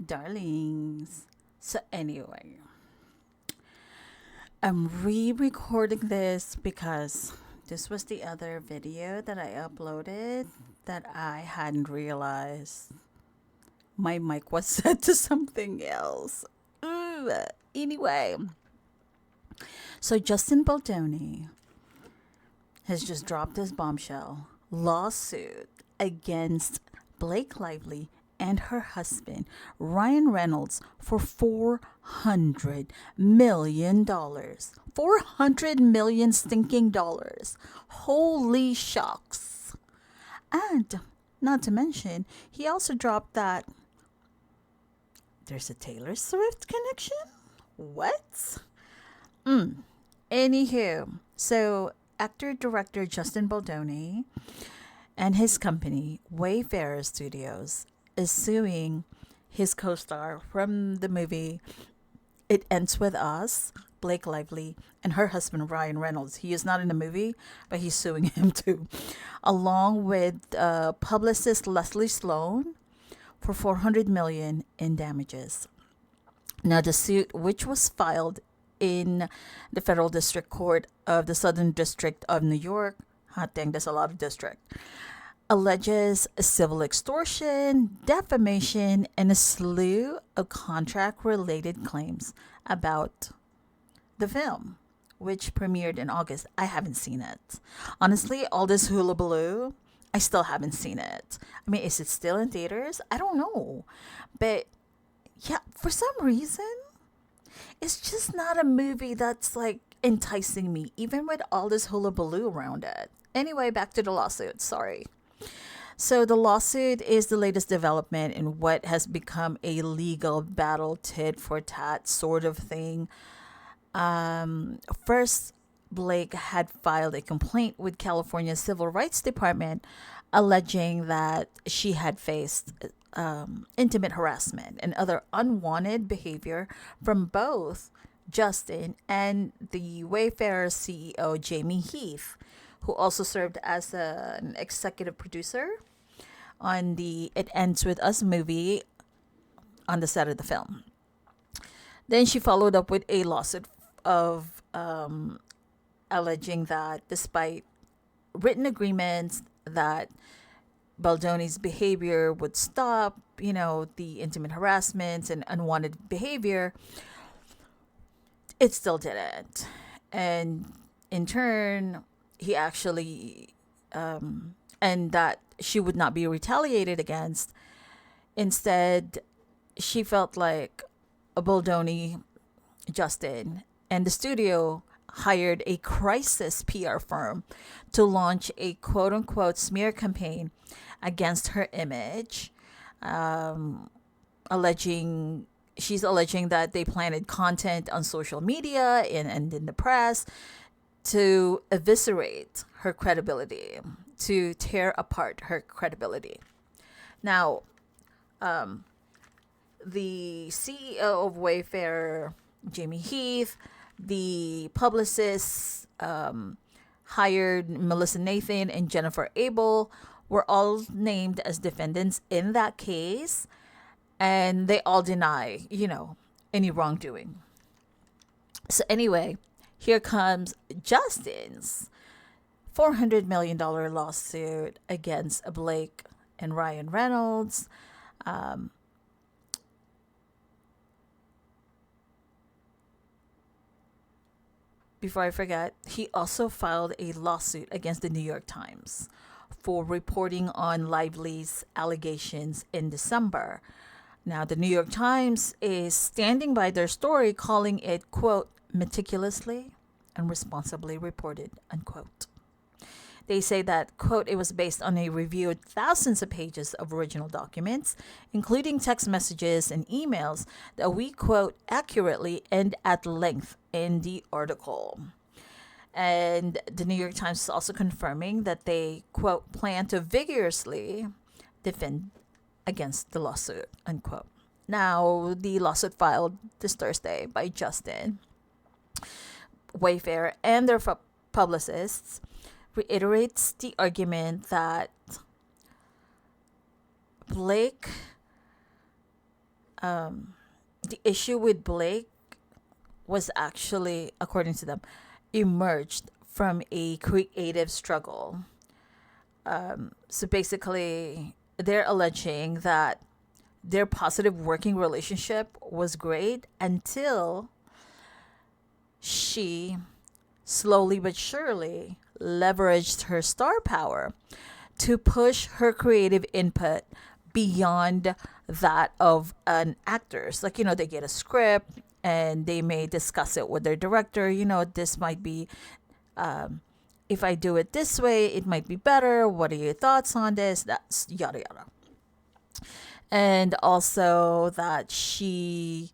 Darlings. So, anyway, I'm re recording this because this was the other video that I uploaded that I hadn't realized my mic was set to something else. Ooh. Anyway, so Justin Baldoni has just dropped his bombshell lawsuit against Blake Lively and her husband, Ryan Reynolds, for $400 million. 400 million stinking dollars. Holy shucks. And not to mention, he also dropped that there's a Taylor Swift connection? What? Anywho, so actor director Justin Baldoni and his company, Wayfarer Studios, is suing his co star from the movie It Ends With Us, Blake Lively, and her husband, Ryan Reynolds. He is not in the movie, but he's suing him too, along with publicist Leslie Sloan for $400 million in damages. Now, the suit, which was filed in the Federal District Court of the Southern District of New York, hot dang, there's a lot of district, alleges civil extortion, defamation, and a slew of contract related claims about the film, which premiered in August. I haven't seen it. Honestly, all this hullabaloo, I still haven't seen it. I mean, is it still in theaters? I don't know. But yeah, for some reason, it's just not a movie that's like enticing me, even with all this hullabaloo around it. Anyway, back to the lawsuit. Sorry. So, the lawsuit is the latest development in what has become a legal battle tit for tat sort of thing. First, Blake had filed a complaint with California's Civil Rights Department alleging that she had faced intimate harassment and other unwanted behavior from both Justin and the Wayfarer CEO, Jamie Heath, who also served as an executive producer on the It Ends With Us movie on the set of the film. Then she followed up with a lawsuit of alleging that despite written agreements that Baldoni's behavior would stop, the intimate harassments and unwanted behavior, it still didn't. And in turn, he actually, and that she would not be retaliated against. Instead, she felt like Baldoni, Justin, and the studio hired a crisis PR firm to launch a quote unquote smear campaign against her image, alleging she's alleging that they planted content on social media and in the press to eviscerate her credibility, to tear apart her credibility. Now, the CEO of Wayfair, Jamie Heath, the publicists hired Melissa Nathan and Jennifer Abel were all named as defendants in that case, and they all deny, any wrongdoing. So anyway, here comes Justin's $400 million lawsuit against Blake and Ryan Reynolds. Before I forget, he also filed a lawsuit against the New York Times for reporting on Lively's allegations in December. Now, the New York Times is standing by their story, calling it, quote, meticulously and responsibly reported, unquote. They say that, quote, it was based on a review of thousands of pages of original documents, including text messages and emails that we quote accurately and at length in the article. And the New York Times is also confirming that they, quote, plan to vigorously defend against the lawsuit, unquote. Now, the lawsuit filed this Thursday by Justin, Wayfair, and their publicists reiterates the argument that Blake the issue with Blake was actually, according to them, emerged from a creative struggle. So basically, they're alleging that their positive working relationship was great until she slowly but surely leveraged her star power to push her creative input beyond that of an actor's. Like, they get a script and they may discuss it with their director. This might be, if I do it this way, it might be better. What are your thoughts on this? That's yada yada. And also that she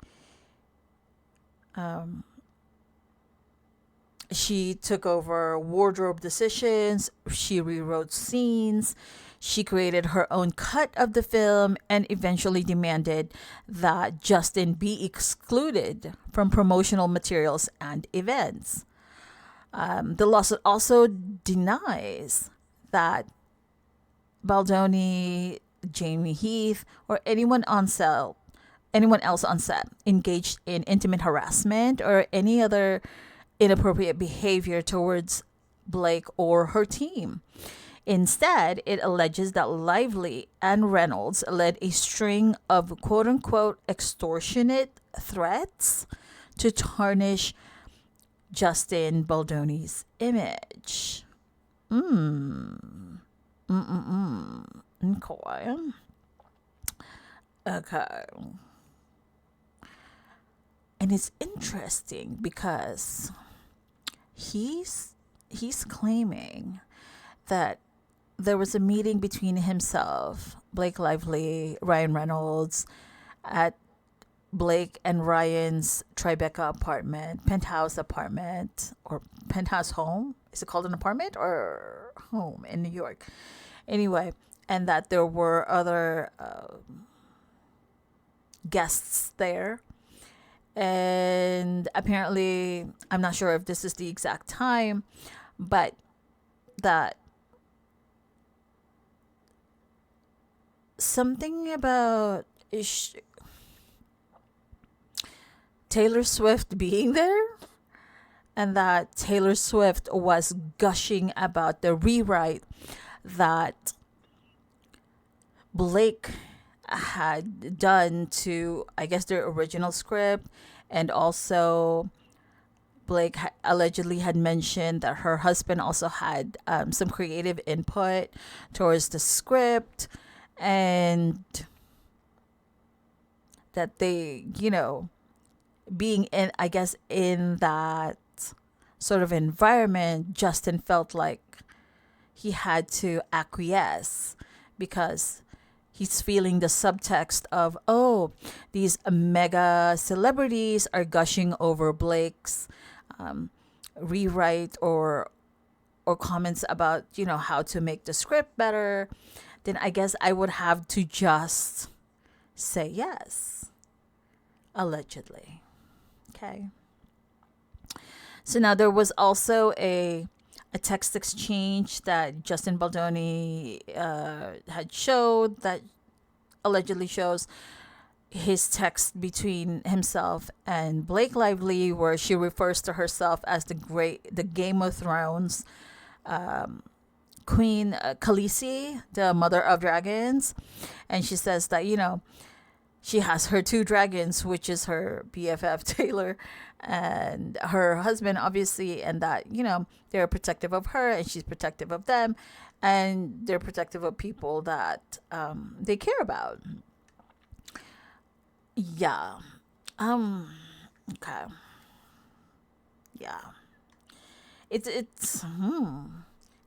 took over wardrobe decisions, she rewrote scenes, she created her own cut of the film, and eventually demanded that Justin be excluded from promotional materials and events. The lawsuit also denies that Baldoni, Jamie Heath, or anyone else on set engaged in intimate harassment or any other inappropriate behavior towards Blake or her team. Instead, it alleges that Lively and Reynolds led a string of quote unquote extortionate threats to tarnish Justin Baldoni's image. Okay. Okay. And it's interesting because he's claiming that there was a meeting between himself, Blake Lively, Ryan Reynolds, at Blake and Ryan's Tribeca penthouse apartment, or penthouse home. Is it called an apartment or home in New York? Anyway, and that there were other guests there. And apparently, I'm not sure if this is the exact time, but that something about Taylor Swift being there, and that Taylor Swift was gushing about the rewrite that Blake had done to, I guess, their original script. And also Blake allegedly had mentioned that her husband also had some creative input towards the script, and that they, being in, I guess, in that sort of environment, Justin felt like he had to acquiesce because he's feeling the subtext of, these mega celebrities are gushing over Blake's rewrite or comments about, how to make the script better. Then I guess I would have to just say yes, allegedly. Okay. So now there was also a text exchange that Justin Baldoni had showed that allegedly shows his text between himself and Blake Lively, where she refers to herself as the Game of Thrones Queen Khaleesi, the mother of dragons, and she says that she has her two dragons, which is her BFF Taylor and her husband, obviously, and that they're protective of her and she's protective of them, and they're protective of people that they care about. Yeah. Okay. Yeah. It's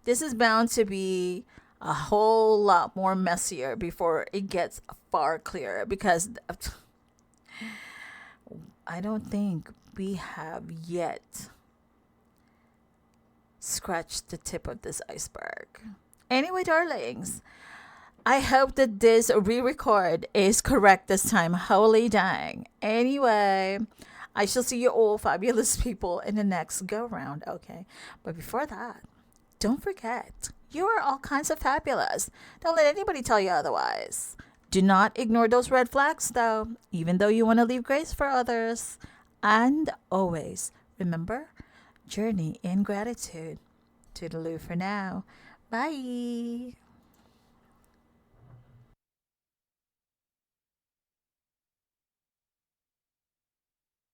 this is bound to be a whole lot more messier before it gets far clearer, because I don't think we have yet scratched the tip of this iceberg. Anyway, darlings, I hope that this re-record is correct this time. Holy dang. Anyway, I shall see you all fabulous people in the next go round, okay? But before that, don't forget, you are all kinds of fabulous. Don't let anybody tell you otherwise. Do not ignore those red flags, though, even though you want to leave grace for others. And always remember, journey in gratitude. Toodaloo for now. Bye.